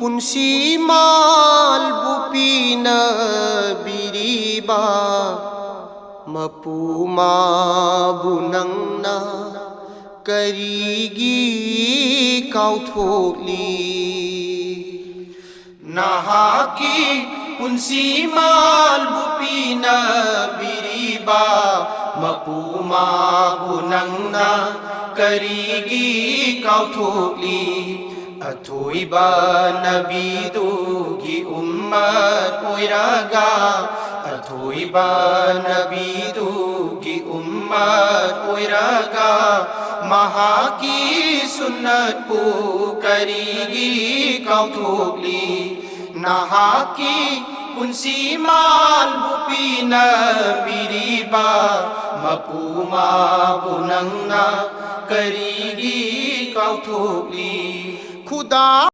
पुंसी माल बुपीना बिरीबा मपुमा बुनंगना करीगी काउथोली नाहाकी पुंसी माल बुपीना बिरीबा मपुमा बुनंगना करीगी काउथोली अथोइबा नबीदुगी उम्मत ओइरागा अथोइबा नबीदुगी उम्मत ओइरागा महाकी सुन्नत पु करीगी काउथोली नाहाकी पुंसी माल बुपीना बिरीबा मपुमा बुनंगना करीगी काउथोली खुदा